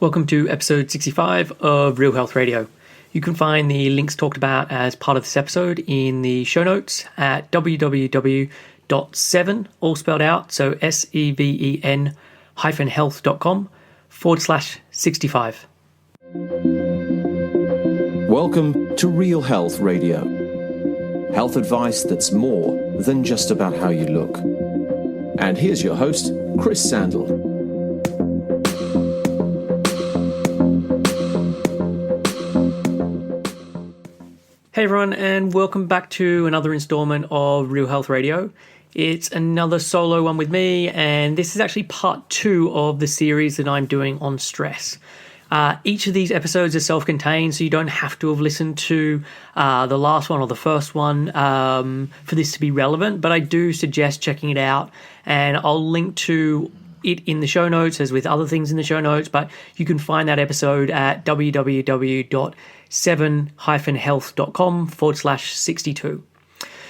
Welcome to episode 65 of Real Health Radio. You can find the links talked about as part of this episode in the show notes at www.7, all spelled out, so SEVEN health.com/65. Welcome to Real Health Radio. Health advice that's more than just about how you look. And here's your host, Chris Sandel. Hey everyone, and welcome back to another installment of Real Health Radio. It's another solo one with me, and this is actually part 2 of the series that I'm doing on stress. Each of these episodes is self-contained, so you don't have to have listened to the last one or the first one for this to be relevant, but I do suggest checking it out, and I'll link to it in the show notes as with other things in the show notes, but you can find that episode at www.7-health.com/62.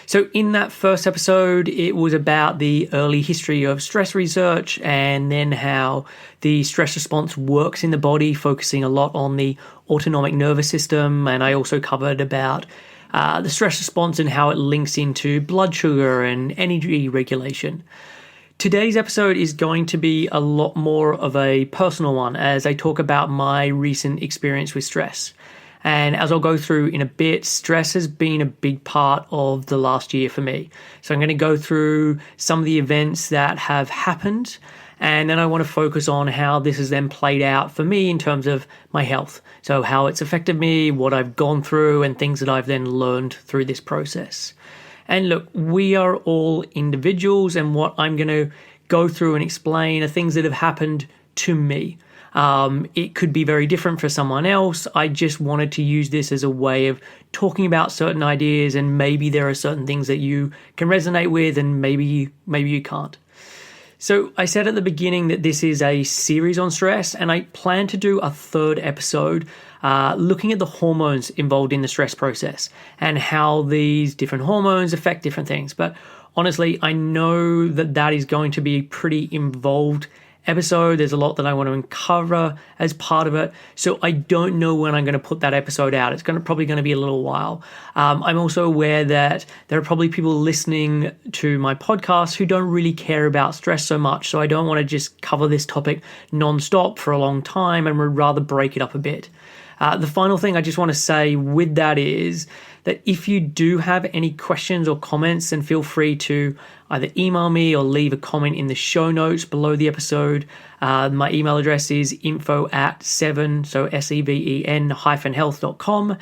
So in that first episode, it was about the early history of stress research and then how the stress response works in the body, focusing a lot on the autonomic nervous system. And I also covered about the stress response and how it links into blood sugar and energy regulation. Today's episode is going to be a lot more of a personal one as I talk about my recent experience with stress. And as I'll go through in a bit, stress has been a big part of the last year for me. So I'm going to go through some of the events that have happened, and then I want to focus on how this has then played out for me in terms of my health. So how it's affected me, what I've gone through, and things that I've then learned through this process. And look, we are all individuals, and what I'm going to go through and explain are things that have happened to me. It could be very different for someone else. I just wanted to use this as a way of talking about certain ideas, and maybe there are certain things that you can resonate with and maybe you can't. So I said at the beginning that this is a series on stress, and I plan to do a third episode looking at the hormones involved in the stress process and how these different hormones affect different things. But honestly, I know that that is going to be a pretty involved episode. There's a lot that I want to cover as part of it. So I don't know when I'm going to put that episode out. It's probably going to be a little while. I'm also aware that there are probably people listening to my podcast who don't really care about stress so much. So I don't want to just cover this topic non-stop for a long time, and would rather break it up a bit. The final thing I just want to say with that is that if you do have any questions or comments, then feel free to either email me or leave a comment in the show notes below the episode. My email address is info@7, so SEVEN health.com.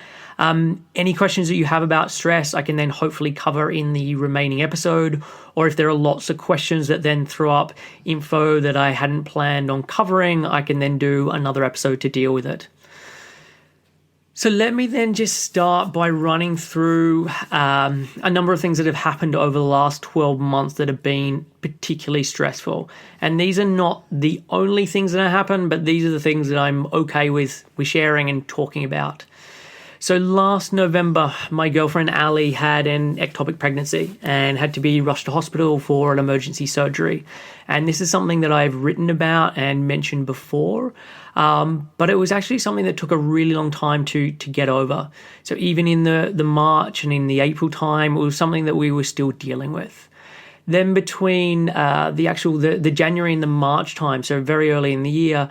Any questions that you have about stress, I can then hopefully cover in the remaining episode. Or if there are lots of questions that then throw up info that I hadn't planned on covering, I can then do another episode to deal with it. So let me then just start by running through a number of things that have happened over the last 12 months that have been particularly stressful. And these are not the only things that have happened, but these are the things that I'm okay with sharing and talking about. So last November, my girlfriend Ali had an ectopic pregnancy and had to be rushed to hospital for an emergency surgery. And this is something that I've written about and mentioned before, but it was actually something that took a really long time to get over. So even in the March and in the April time, it was something that we were still dealing with. Then between the January and the March time, so very early in the year,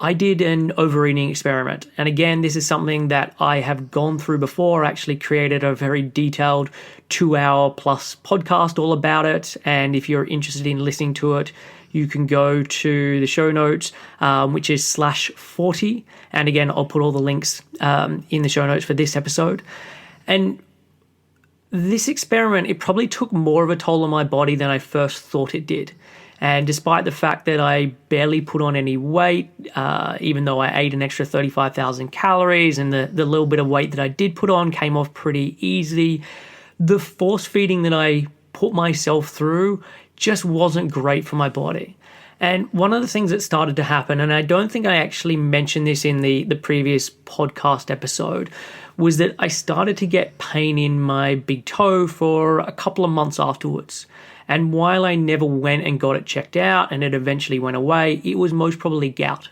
I did an overeating experiment. And again, this is something that I have gone through before. I actually created a very detailed 2-hour plus podcast all about it. And if you're interested in listening to it, you can go to the show notes, which is /40. And again, I'll put all the links in the show notes for this episode. And this experiment, it probably took more of a toll on my body than I first thought it did. And despite the fact that I barely put on any weight, even though I ate an extra 35,000 calories and the little bit of weight that I did put on came off pretty easy, the force feeding that I put myself through just wasn't great for my body. And one of the things that started to happen, and I don't think I actually mentioned this in the previous podcast episode, was that I started to get pain in my big toe for a couple of months afterwards. And while I never went and got it checked out and it eventually went away, it was most probably gout.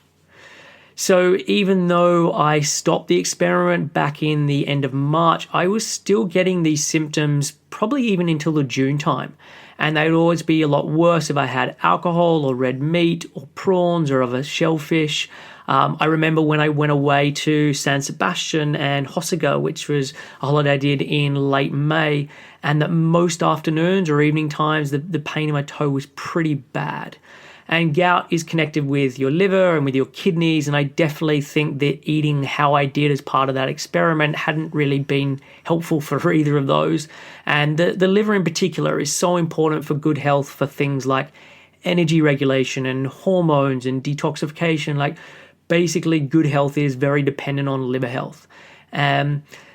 So even though I stopped the experiment back in the end of March, I was still getting these symptoms probably even until the June time. And they'd always be a lot worse if I had alcohol or red meat or prawns or other shellfish. I remember when I went away to San Sebastian and Hossega, which was a holiday I did in late May, and that most afternoons or evening times, the pain in my toe was pretty bad. And gout is connected with your liver and with your kidneys, and I definitely think that eating how I did as part of that experiment hadn't really been helpful for either of those. And the liver in particular is so important for good health for things like energy regulation and hormones and detoxification. Like, basically, good health is very dependent on liver health.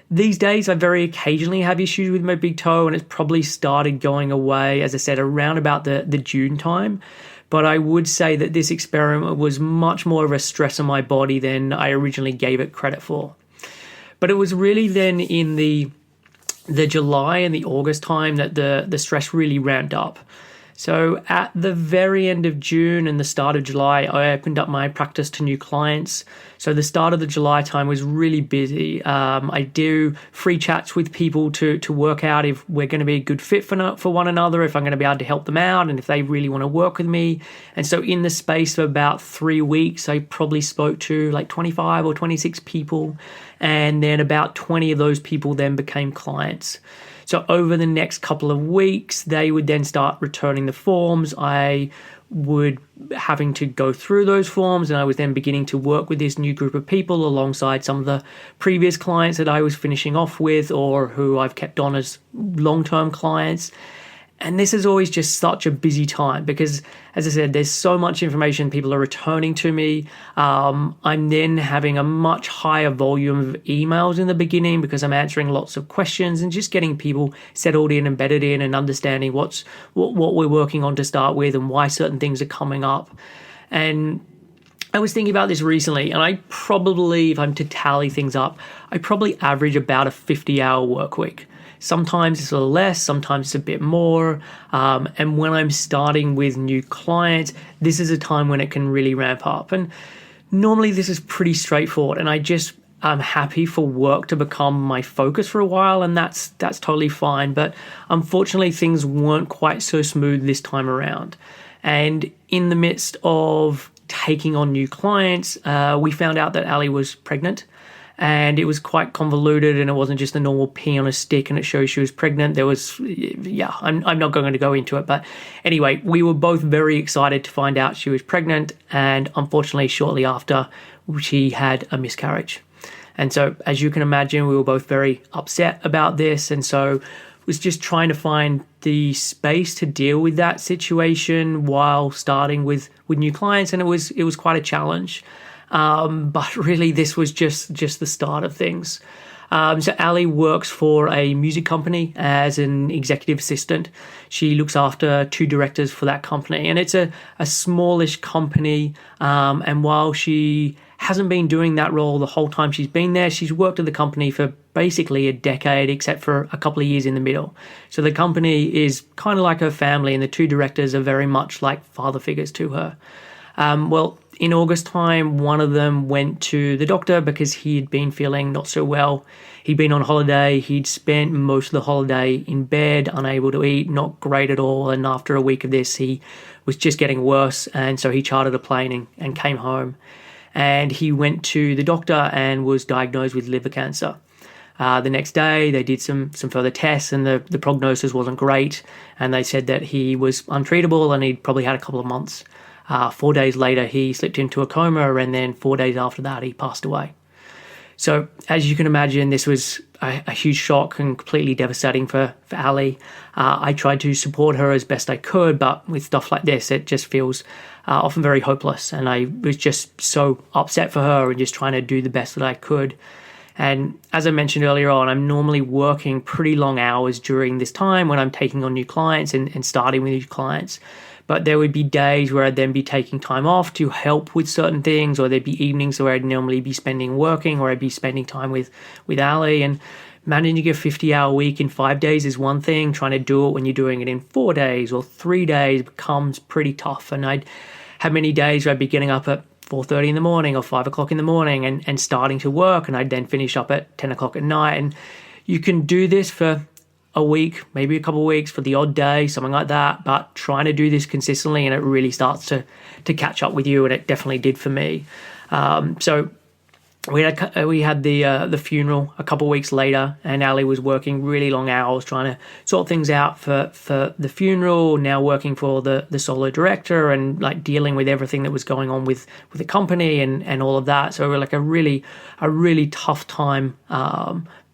These days, I very occasionally have issues with my big toe, and it's probably started going away, as I said, around about the June time. But I would say that this experiment was much more of a stress on my body than I originally gave it credit for. But it was really then in the July and the August time that the stress really ramped up. So at the very end of June and the start of July, I opened up my practice to new clients. So the start of the July time was really busy. I do free chats with people to work out if we're going to be a good fit for one another, if I'm going to be able to help them out, and if they really want to work with me. And so in the space of about 3 weeks, I probably spoke to like 25 or 26 people. And then about 20 of those people then became clients. So over the next couple of weeks, they would then start returning the forms. I would having to go through those forms, and I was then beginning to work with this new group of people alongside some of the previous clients that I was finishing off with or who I've kept on as long-term clients. And this is always just such a busy time because, as I said, there's so much information people are returning to me. I'm then having a much higher volume of emails in the beginning because I'm answering lots of questions and just getting people settled in and bedded in and understanding what we're working on to start with and why certain things are coming up. And I was thinking about this recently, and I probably, if I'm to tally things up, I probably average about a 50-hour work week. Sometimes it's a little less, sometimes it's a bit more. And when I'm starting with new clients, this is a time when it can really ramp up. And normally this is pretty straightforward. And I'm happy for work to become my focus for a while, and that's totally fine. But unfortunately, things weren't quite so smooth this time around. And in the midst of taking on new clients, we found out that Ali was pregnant. And it was quite convoluted, and it wasn't just a normal pee on a stick and it shows she was pregnant. There was, I'm not going to go into it. But anyway, we were both very excited to find out she was pregnant. And unfortunately, shortly after, she had a miscarriage. And so, as you can imagine, we were both very upset about this. And so was just trying to find the space to deal with that situation while starting with new clients. And it was quite a challenge. But really, this was just the start of things. So Ali works for a music company as an executive assistant. She looks after 2 directors for that company, and it's a smallish company. And while she hasn't been doing that role the whole time she's been there, she's worked at the company for basically a decade, except for a couple of years in the middle. So the company is kind of like her family, and the 2 directors are very much like father figures to her. In August time, one of them went to the doctor because he had been feeling not so well. He'd been on holiday. He'd spent most of the holiday in bed, unable to eat, not great at all. And after a week of this, he was just getting worse. And so he chartered a plane and came home. And he went to the doctor and was diagnosed with liver cancer. The next day, they did some further tests, and the prognosis wasn't great. And they said that he was untreatable and he'd probably had a couple of months. 4 days later, he slipped into a coma, and then 4 days after that, he passed away. So as you can imagine, this was a huge shock and completely devastating for Ali. I tried to support her as best I could, but with stuff like this, it just feels often very hopeless. And I was just so upset for her and just trying to do the best that I could. And as I mentioned earlier on, I'm normally working pretty long hours during this time when I'm taking on new clients and starting with new clients. But there would be days where I'd then be taking time off to help with certain things, or there'd be evenings where I'd normally be spending working, or I'd be spending time with Ali. And managing a 50-hour week in 5 days is one thing. Trying to do it when you're doing it in 4 days or 3 days becomes pretty tough. And I'd have many days where I'd be getting up at 4:30 in the morning or 5 o'clock in the morning and starting to work, and I'd then finish up at 10 o'clock at night. And you can do this for a week, maybe a couple of weeks, for the odd day, something like that, but trying to do this consistently and it really starts to catch up with you, and it definitely did for me. So we had the funeral a couple of weeks later, and Ali was working really long hours trying to sort things out for the funeral, now working for the solo director and like dealing with everything that was going on with the company and all of that. So like a really tough time,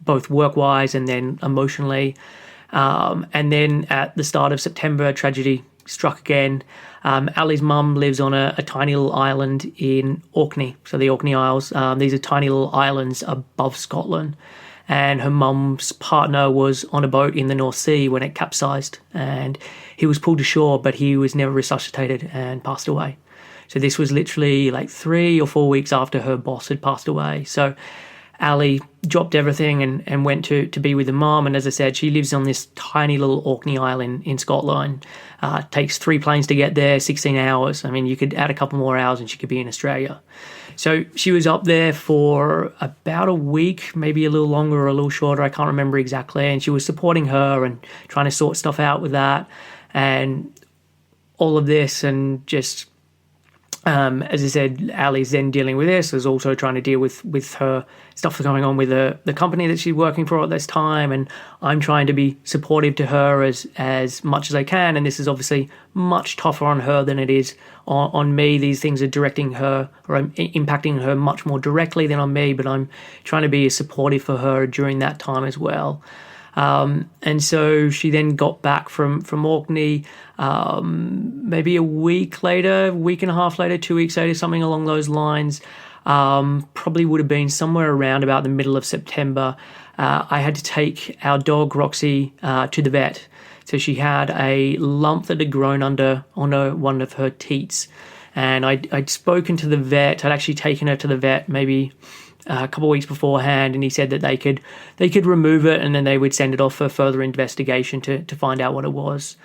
both work-wise and then emotionally. And then at the start of September, tragedy struck again. Ali's mum lives on a tiny little island in Orkney, so the Orkney Isles. These are tiny little islands above Scotland. And her mum's partner was on a boat in the North Sea when it capsized, and he was pulled ashore, but he was never resuscitated and passed away. So this was literally like 3 or 4 weeks after her boss had passed away. So Ali dropped everything and went to be with her mum. And as I said, she lives on this tiny little Orkney Island in Scotland. Takes 3 planes to get there, 16 hours. I mean, you could add a couple more hours and she could be in Australia. So she was up there for about a week, maybe a little longer or a little shorter. I can't remember exactly. And she was supporting her and trying to sort stuff out with that. And all of this, and just... as I said, Ali's then dealing with this, is also trying to deal with her stuff going on with the company that she's working for at this time, and I'm trying to be supportive to her as much as I can, and this is obviously much tougher on her than it is on me. These things are directing her or impacting her much more directly than on me, but I'm trying to be as supportive for her during that time as well. And so she then got back from Orkney, maybe a week later, week and a half later, 2 weeks later, something along those lines. Probably would have been somewhere around about the middle of September. I had to take our dog Roxy to the vet. So she had a lump that had grown under one of her teats, and I'd spoken to the vet. I'd actually taken her to the vet maybe a couple of weeks beforehand, and he said that they could remove it and then they would send it off for further investigation to find out what it was.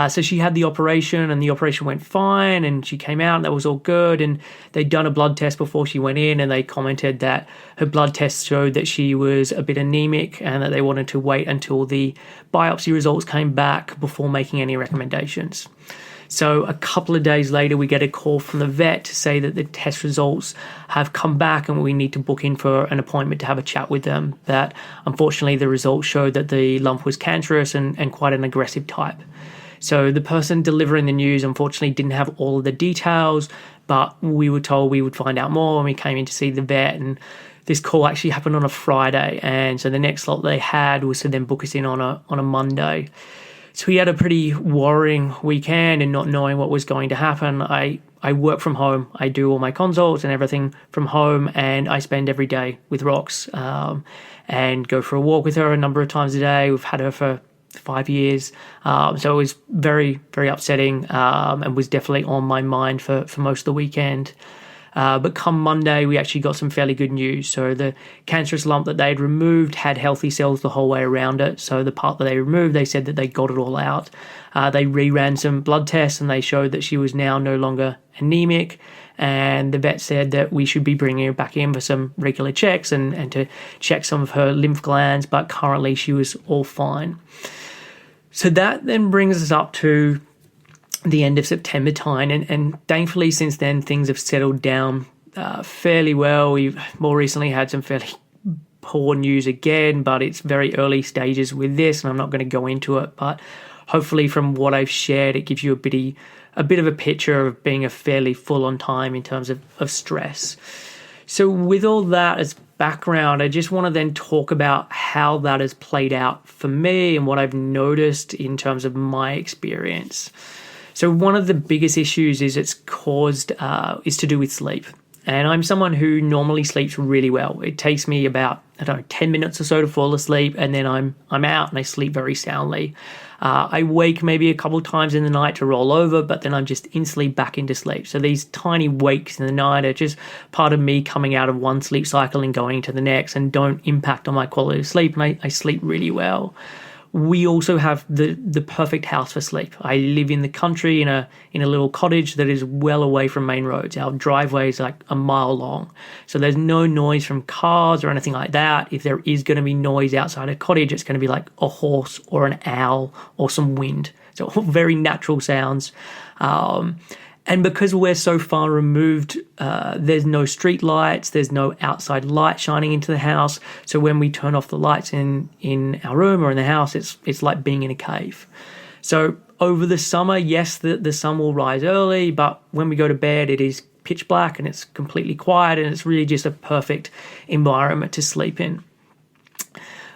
So she had the operation, and the operation went fine, and she came out and that was all good, and they'd done a blood test before she went in, and they commented that her blood test showed that she was a bit anemic and that they wanted to wait until the biopsy results came back before making any recommendations. So a couple of days later, we get a call from the vet to say that the test results have come back and we need to book in for an appointment to have a chat with them. That unfortunately the results showed that the lump was cancerous and quite an aggressive type. So the person delivering the news unfortunately didn't have all of the details, but we were told we would find out more when we came in to see the vet. And this call actually happened on a Friday, and so the next slot they had was to then book us in on a Monday. So we had a pretty worrying weekend and not knowing what was going to happen. I work from home. I do all my consults and everything from home, and I spend every day with Rox and go for a walk with her a number of times a day. We've had her for 5 years. So it was very, very upsetting and was definitely on my mind for most of the weekend. But come Monday, we actually got some fairly good news. So the cancerous lump that they had removed had healthy cells the whole way around it. So the part that they removed, they said that they got it all out. They reran some blood tests, and they showed that she was now no longer anemic. And the vet said that we should be bringing her back in for some regular checks and to check some of her lymph glands. But currently she was all fine. So that then brings us up to the end of September time, and thankfully since then things have settled down fairly well. We've more recently had some fairly poor news again, but it's very early stages with this, and I'm not going to go into it, but hopefully from what I've shared it gives you a bit of a picture of being a fairly full-on time in terms of stress. So with all that as background, I just want to then talk about how that has played out for me and what I've noticed in terms of my experience. So one of the biggest issues is is to do with sleep. And I'm someone who normally sleeps really well. It takes me about, 10 minutes or so to fall asleep, and then I'm out and I sleep very soundly. I wake maybe a couple times in the night to roll over, but then I'm just instantly back into sleep. So these tiny wakes in the night are just part of me coming out of one sleep cycle and going to the next, and don't impact on my quality of sleep, and I sleep really well. we also have the perfect house for sleep. I live in the country in a little cottage that is well away from main roads. Our driveway is like a mile long. So there's no noise from cars or anything like that. If there is going to be noise outside a cottage, it's going to be like a horse or an owl or some wind. So all very natural sounds. And because we're so far removed, there's no street lights, there's no outside light shining into the house. So when we turn off the lights in our room or in the house, it's like being in a cave. So over the summer, yes, the sun will rise early, but when we go to bed, it is pitch black and it's completely quiet, and it's really just a perfect environment to sleep in.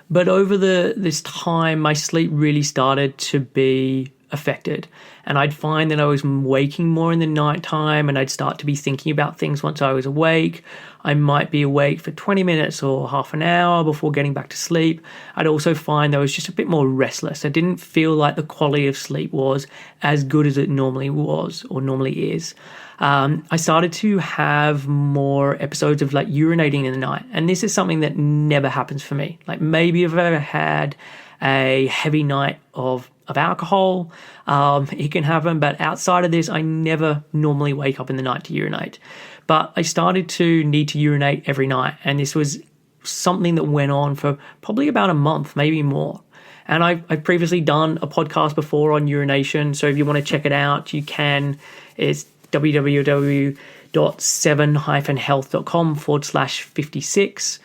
But over this time, my sleep really started to be affected, and I'd find that I was waking more in the nighttime, and I'd start to be thinking about things once I was awake. I might be awake for 20 minutes or half an hour before getting back to sleep. I'd also find that I was just a bit more restless. I didn't feel like the quality of sleep was as good as it normally was or normally is. I started to have more episodes of like urinating in the night, and this is something that never happens for me. Like maybe if I've ever had a heavy night of alcohol, it can happen, but outside of this, I never normally wake up in the night to urinate. But I started to need to urinate every night, and this was something that went on for probably about a month, maybe more. And I've previously done a podcast before on urination, so if you want to check it out, you can. It's www.7-health.com/56.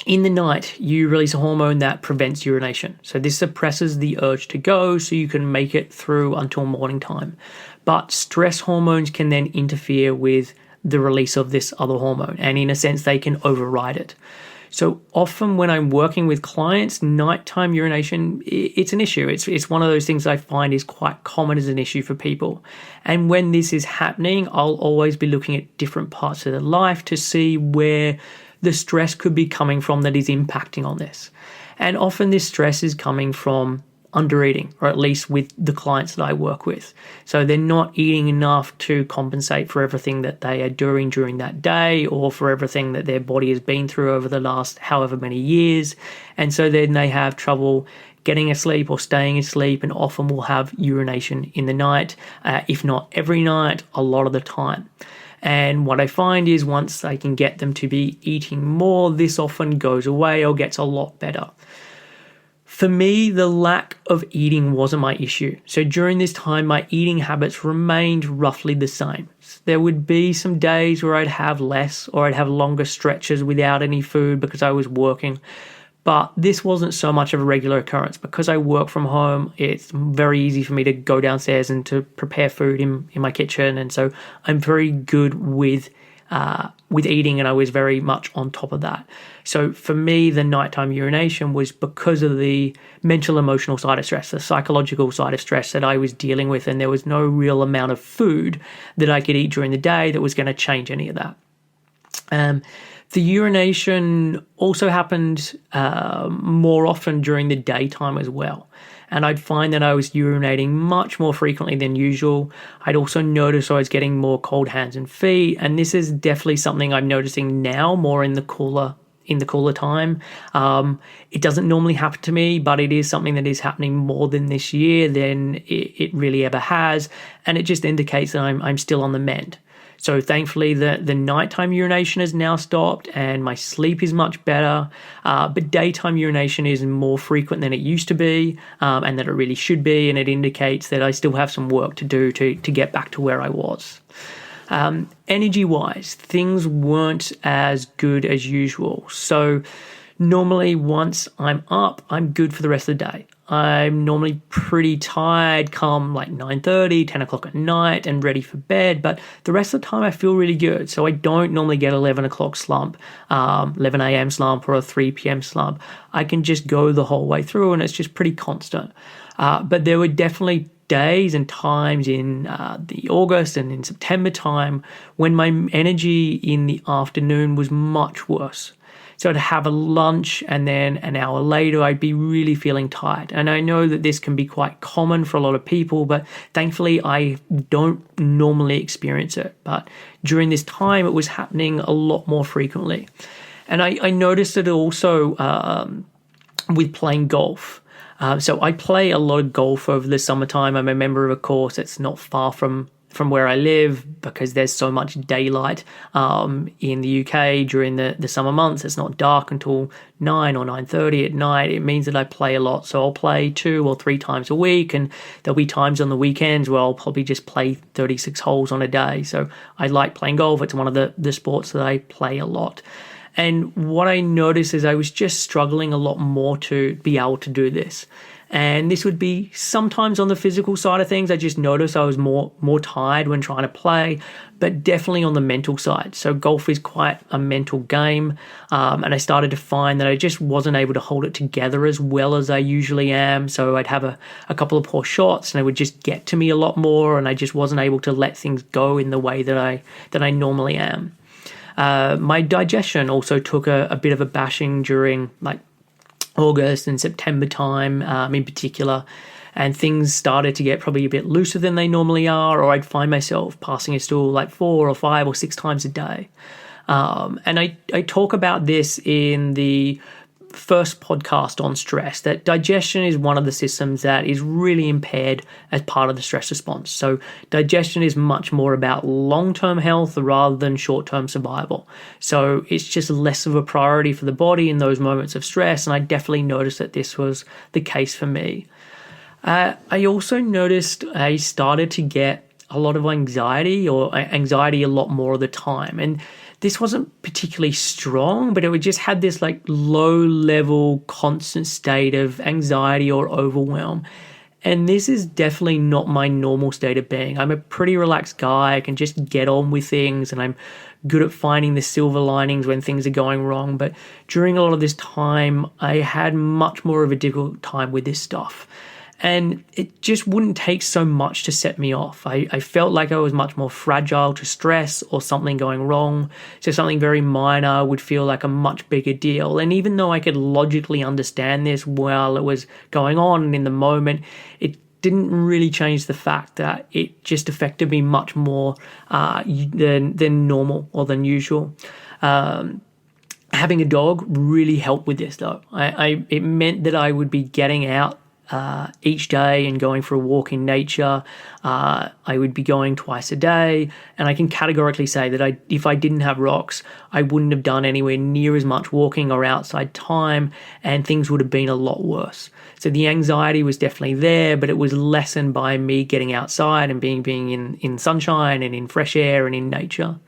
In the night, you release a hormone that prevents urination. So this suppresses the urge to go so you can make it through until morning time. But stress hormones can then interfere with the release of this other hormone, and in a sense, they can override it. So often when I'm working with clients, nighttime urination, it's an issue. It's one of those things I find is quite common as an issue for people. And when this is happening, I'll always be looking at different parts of their life to see where the stress could be coming from that is impacting on this. And often this stress is coming from undereating, or at least with the clients that I work with. So they're not eating enough to compensate for everything that they are doing during that day, or for everything that their body has been through over the last however many years. And so then they have trouble getting asleep or staying asleep, and often will have urination in the night, if not every night, a lot of the time. And what I find is once I can get them to be eating more, this often goes away or gets a lot better. For me, the lack of eating wasn't my issue. So during this time, my eating habits remained roughly the same. There would be some days where I'd have less, or I'd have longer stretches without any food because I was working. But this wasn't so much of a regular occurrence. Because I work from home, it's very easy for me to go downstairs and to prepare food in my kitchen. And so I'm very good with eating, and I was very much on top of that. So for me, the nighttime urination was because of the mental emotional side of stress, the psychological side of stress that I was dealing with, and there was no real amount of food that I could eat during the day that was going to change any of that. The urination also happened more often during the daytime as well. And I'd find that I was urinating much more frequently than usual. I'd also notice I was getting more cold hands and feet. And this is definitely something I'm noticing now more in the cooler time. It doesn't normally happen to me, but it is something that is happening more than this year than it really ever has. And it just indicates that I'm still on the mend. So thankfully, the nighttime urination has now stopped and my sleep is much better. But daytime urination is more frequent than it used to be, and that it really should be. And it indicates that I still have some work to do to get back to where I was. Energy-wise, things weren't as good as usual. So normally once I'm up, I'm good for the rest of the day. I'm normally pretty tired come like 9:30, 10 o'clock at night and ready for bed, but the rest of the time I feel really good. So I don't normally get 11 o'clock slump, 11 a.m. slump or a 3 p.m. slump. I can just go the whole way through and it's just pretty constant. But there were definitely days and times in the August and in September time when my energy in the afternoon was much worse. So I'd have a lunch and then an hour later I'd be really feeling tired. And I know that this can be quite common for a lot of people, but thankfully I don't normally experience it. But during this time it was happening a lot more frequently. And I noticed it also with playing golf. So I play a lot of golf over the summertime. I'm a member of a course that's not far from where I live, because there's so much daylight in the UK during the summer months. It's not dark until 9 or 9:30 at night. It means that I play a lot. So I'll play 2 or 3 times a week, and there'll be times on the weekends where I'll probably just play 36 holes on a day. So I like playing golf. It's one of the sports that I play a lot. And what I noticed is I was just struggling a lot more to be able to do this. And this would be sometimes on the physical side of things. I just noticed I was more tired when trying to play, but definitely on the mental side. So golf is quite a mental game. And I started to find that I just wasn't able to hold it together as well as I usually am. So I'd have a couple of poor shots and it would just get to me a lot more. And I just wasn't able to let things go in the way that I normally am. My digestion also took a bit of a bashing during August and September time in particular, and things started to get probably a bit looser than they normally are, or I'd find myself passing a stool 4 or 5 or 6 times a day. And I talk about this in the first podcast on stress, that digestion is one of the systems that is really impaired as part of the stress response. So digestion is much more about long-term health rather than short-term survival. So it's just less of a priority for the body in those moments of stress, and I definitely noticed that this was the case for me. I also noticed I started to get a lot of anxiety a lot more of the time, and this wasn't particularly strong, but it would just had this low-level, constant state of anxiety or overwhelm. And this is definitely not my normal state of being. I'm a pretty relaxed guy. I can just get on with things, and I'm good at finding the silver linings when things are going wrong. But during a lot of this time, I had much more of a difficult time with this stuff. And it just wouldn't take so much to set me off. I felt like I was much more fragile to stress or something going wrong. So something very minor would feel like a much bigger deal. And even though I could logically understand this while it was going on in the moment, it didn't really change the fact that it just affected me much more than normal or than usual. Having a dog really helped with this, though. It meant that I would be getting out each day and going for a walk in nature. I would be going twice a day, and I can categorically say that if I didn't have rocks, I wouldn't have done anywhere near as much walking or outside time, and things would have been a lot worse. So the anxiety was definitely there, but it was lessened by me getting outside and being in sunshine and in fresh air and in nature.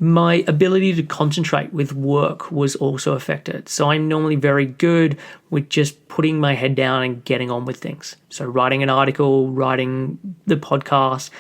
My ability to concentrate with work was also affected. So I'm normally very good with just putting my head down and getting on with things. So writing an article, writing the podcast,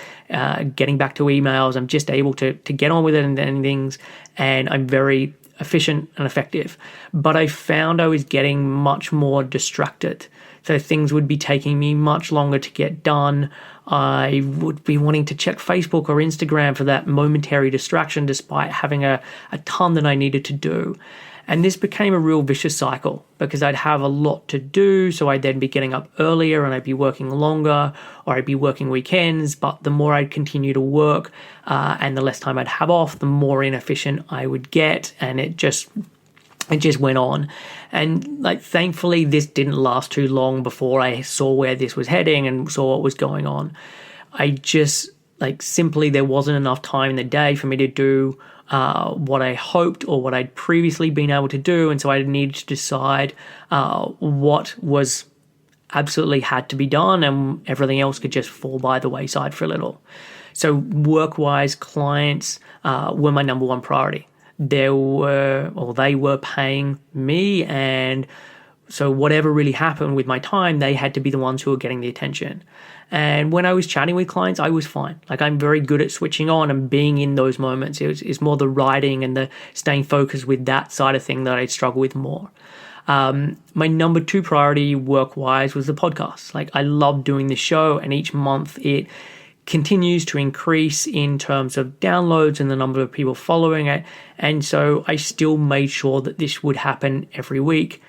getting back to emails, I'm just able to get on with it and things, and I'm very efficient and effective. But I found I was getting much more distracted. So things would be taking me much longer to get done. I would be wanting to check Facebook or Instagram for that momentary distraction despite having a ton that I needed to do. And this became a real vicious cycle because I'd have a lot to do, so I'd then be getting up earlier and I'd be working longer, or I'd be working weekends, but the more I'd continue to work and the less time I'd have off, the more inefficient I would get, and it just went on. And thankfully this didn't last too long before I saw where this was heading and saw what was going on. I just simply there wasn't enough time in the day for me to do what I hoped or what I'd previously been able to do, and so I needed to decide what was absolutely had to be done, and everything else could just fall by the wayside for a little. So work-wise, clients were my number one priority. They were paying me, and so whatever really happened with my time, they had to be the ones who were getting the attention. And when I was chatting with clients, I was fine. I'm very good at switching on and being in those moments. It's more the writing and the staying focused with that side of thing that I struggle with more. My number 2 priority work-wise was the podcast. I love doing the show, and each month it continues to increase in terms of downloads and the number of people following it. And so I still made sure that this would happen every week.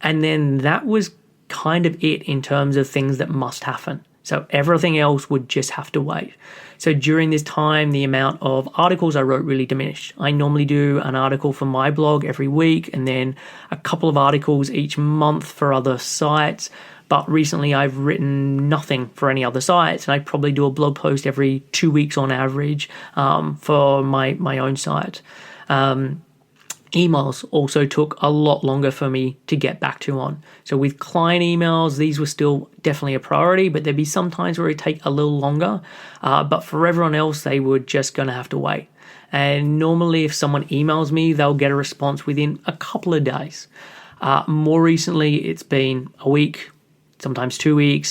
And then that was kind of it in terms of things that must happen. So everything else would just have to wait. So during this time, the amount of articles I wrote really diminished. I normally do an article for my blog every week and then a couple of articles each month for other sites. But recently I've written nothing for any other sites, and I probably do a blog post every 2 weeks on average for my own site. Emails also took a lot longer for me to get back to on. So with client emails, these were still definitely a priority, but there'd be some times where it'd take a little longer. But for everyone else, they were just going to have to wait. And normally if someone emails me, they'll get a response within a couple of days. More recently, it's been a week, sometimes 2 weeks,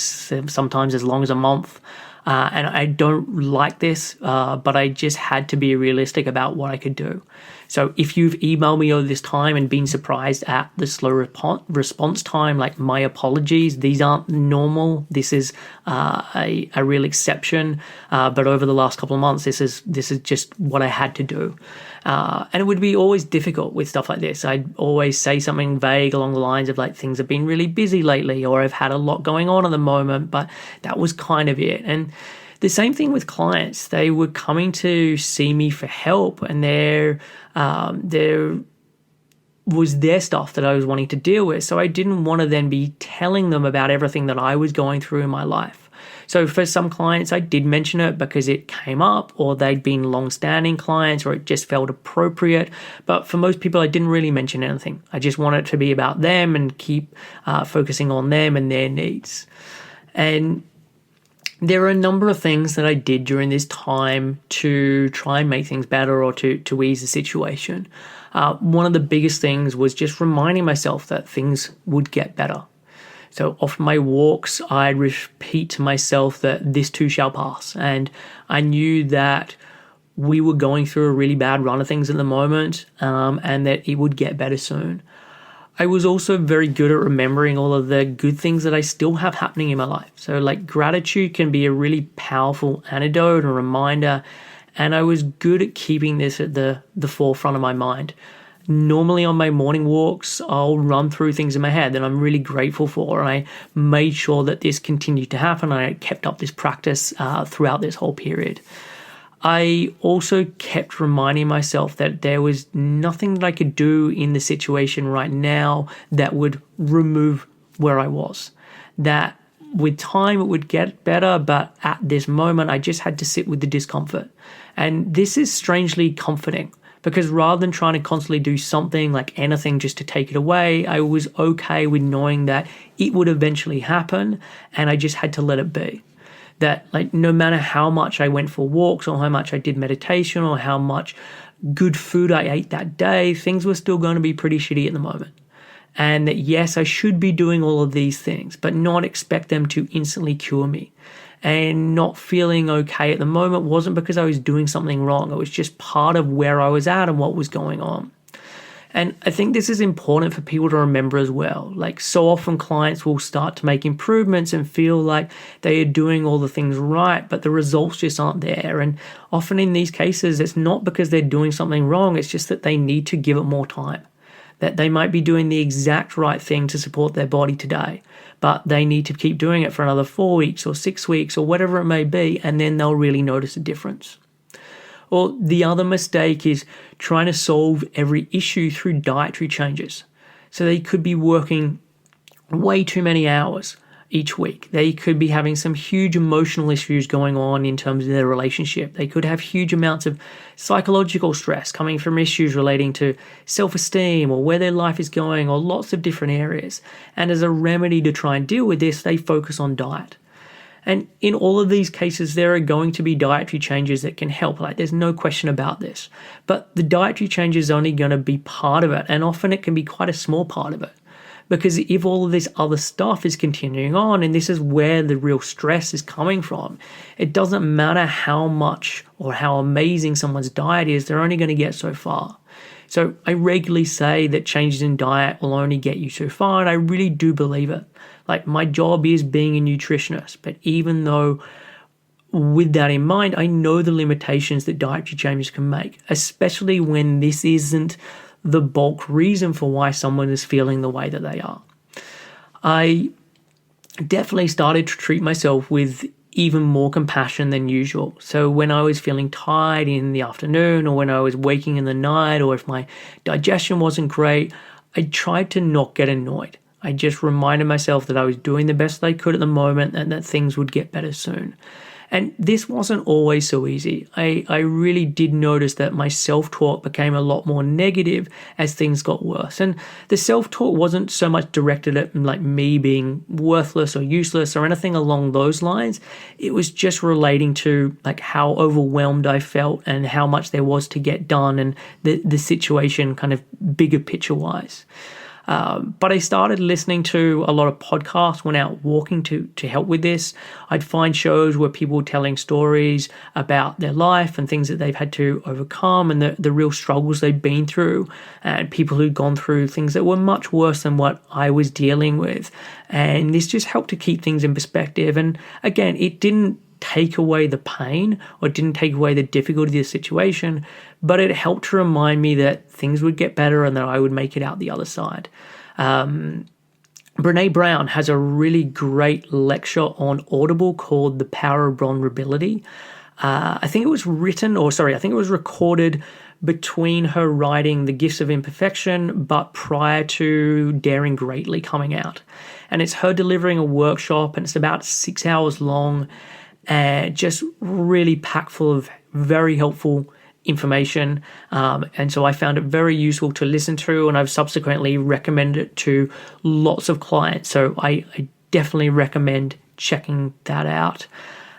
sometimes as long as a month. And I don't like this, but I just had to be realistic about what I could do. So if you've emailed me over this time and been surprised at the slow response time, like my apologies, these aren't normal. This is a real exception. But over the last couple of months, this is just what I had to do. And it would be always difficult with stuff like this. I'd always say something vague along the lines of like, things have been really busy lately, or I've had a lot going on at the moment, but that was kind of it. And the same thing with clients. They were coming to see me for help, and there was their stuff that I was wanting to deal with. So I didn't want to then be telling them about everything that I was going through in my life. So for some clients, I did mention it because it came up, or they'd been long-standing clients, or it just felt appropriate. But for most people, I didn't really mention anything. I just wanted it to be about them and keep focusing on them and their needs. And there are a number of things that I did during this time to try and make things better, or to ease the situation. One of the biggest things was just reminding myself that things would get better. So off my walks, I'd repeat to myself that this too shall pass. And I knew that we were going through a really bad run of things at the moment, and that it would get better soon. I was also very good at remembering all of the good things that I still have happening in my life. So like gratitude can be a really powerful antidote or reminder. And I was good at keeping this at the forefront of my mind. Normally on my morning walks, I'll run through things in my head that I'm really grateful for. And I made sure that this continued to happen. I kept up this practice throughout this whole period. I also kept reminding myself that there was nothing that I could do in the situation right now that would remove where I was. That with time it would get better, but at this moment I just had to sit with the discomfort. And this is strangely comforting, because rather than trying to constantly do something like anything just to take it away, I was okay with knowing that it would eventually happen, and I just had to let it be. That like no matter how much I went for walks, or how much I did meditation, or how much good food I ate that day, things were still going to be pretty shitty at the moment. And that yes, I should be doing all of these things, but not expect them to instantly cure me. And not feeling okay at the moment wasn't because I was doing something wrong. It was just part of where I was at and what was going on. And I think this is important for people to remember as well. Like so often clients will start to make improvements and feel like they are doing all the things right, but the results just aren't there. And often in these cases, it's not because they're doing something wrong. It's just that they need to give it more time. That they might be doing the exact right thing to support their body today, but they need to keep doing it for another 4 weeks or 6 weeks or whatever it may be, and then they'll really notice a difference. Or the other mistake is trying to solve every issue through dietary changes. So they could be working way too many hours each week. They could be having some huge emotional issues going on in terms of their relationship. They could have huge amounts of psychological stress coming from issues relating to self-esteem or where their life is going, or lots of different areas. And as a remedy to try and deal with this, they focus on diet. And in all of these cases, there are going to be dietary changes that can help. Like, there's no question about this. But the dietary change is only going to be part of it, and often it can be quite a small part of it. Because if all of this other stuff is continuing on, and this is where the real stress is coming from, it doesn't matter how much or how amazing someone's diet is, they're only going to get so far. So I regularly say that changes in diet will only get you so far, and I really do believe it. Like, my job is being a nutritionist, but even though with that in mind, I know the limitations that dietary changes can make, especially when this isn't the bulk reason for why someone is feeling the way that they are. I definitely started to treat myself with even more compassion than usual. So when I was feeling tired in the afternoon, or when I was waking in the night, or if my digestion wasn't great, I tried to not get annoyed. I just reminded myself that I was doing the best I could at the moment and that things would get better soon. And this wasn't always so easy. I really did notice that my self-talk became a lot more negative as things got worse. And the self-talk wasn't so much directed at like me being worthless or useless or anything along those lines. It was just relating to like how overwhelmed I felt and how much there was to get done and the situation kind of bigger picture-wise. But I started listening to a lot of podcasts when out walking to help with this. I'd find shows where people were telling stories about their life and things that they've had to overcome and the real struggles they've been through, and people who'd gone through things that were much worse than what I was dealing with. And this just helped to keep things in perspective. And again, it didn't take away the pain or didn't take away the difficulty of the situation, but it helped to remind me that things would get better and that I would make it out the other side. Brene Brown has a really great lecture on Audible called The Power of Vulnerability. I think it was recorded between her writing The Gifts of Imperfection, but prior to Daring Greatly coming out. And it's her delivering a workshop, and it's about 6 hours long, and just really packed full of very helpful information. And so I found it very useful to listen to, and I've subsequently recommended it to lots of clients. So I definitely recommend checking that out.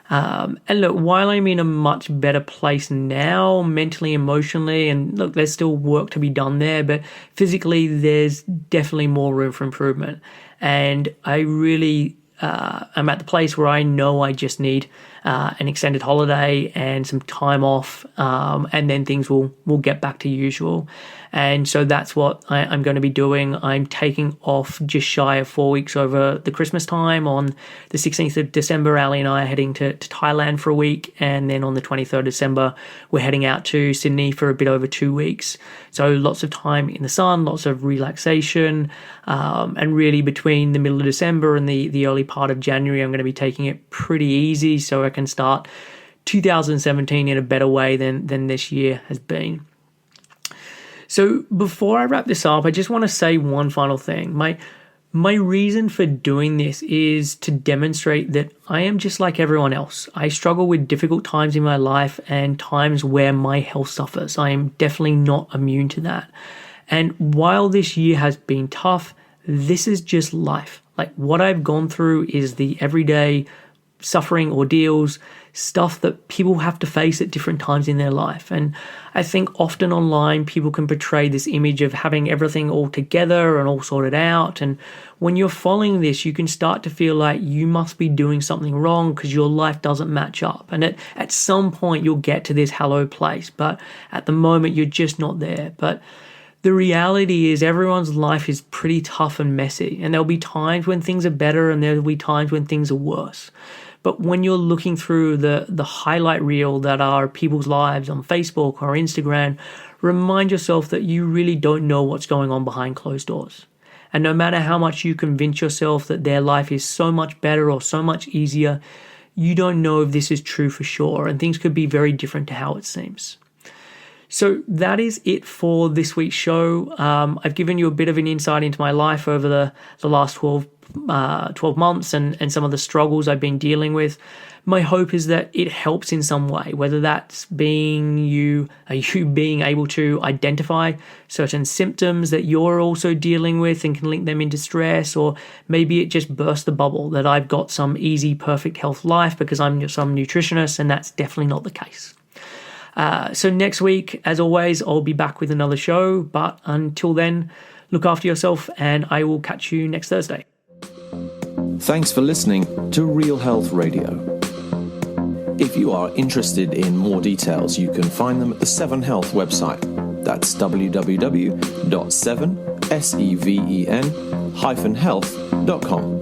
And look, while I'm in a much better place now, mentally, emotionally, and look, there's still work to be done there, but physically, there's definitely more room for improvement. And I really I'm at the place where I know I just need an extended holiday and some time off, and then things will get back to usual. And so that's what I'm going to be doing. I'm taking off just shy of 4 weeks over the Christmas time. On the 16th of December, Ali and I are heading to Thailand for a week. And then on the 23rd of December, we're heading out to Sydney for a bit over 2 weeks. So lots of time in the sun, lots of relaxation. And really between the middle of December and the early part of January, I'm going to be taking it pretty easy so I can start 2017 in a better way than this year has been. So before I wrap this up, I just want to say one final thing. My reason for doing this is to demonstrate that I am just like everyone else. I struggle with difficult times in my life and times where my health suffers. I am definitely not immune to that. And while this year has been tough, this is just life. Like what I've gone through is the everyday suffering, ordeals, stuff that people have to face at different times in their life. And I think often online people can portray this image of having everything all together and all sorted out. And when you're following this, you can start to feel like you must be doing something wrong because your life doesn't match up. And at some point you'll get to this hallowed place, but at the moment you're just not there. But the reality is everyone's life is pretty tough and messy, and there'll be times when things are better and there'll be times when things are worse. But when you're looking through the highlight reel that are people's lives on Facebook or Instagram, remind yourself that you really don't know what's going on behind closed doors. And no matter how much you convince yourself that their life is so much better or so much easier, you don't know if this is true for sure, and things could be very different to how it seems. So that is it for this week's show. I've given you a bit of an insight into my life over the last 12 months and some of the struggles I've been dealing with. My hope is that it helps in some way, whether that's being you being able to identify certain symptoms that you're also dealing with and can link them into stress, or maybe it just burst the bubble that I've got some easy, perfect health life because I'm some nutritionist, and that's definitely not the case. So next week, as always, I'll be back with another show. But until then, look after yourself, and I will catch you next Thursday. Thanks for listening to Real Health Radio. If you are interested in more details, you can find them at the 7 Health website. That's www.7health.com.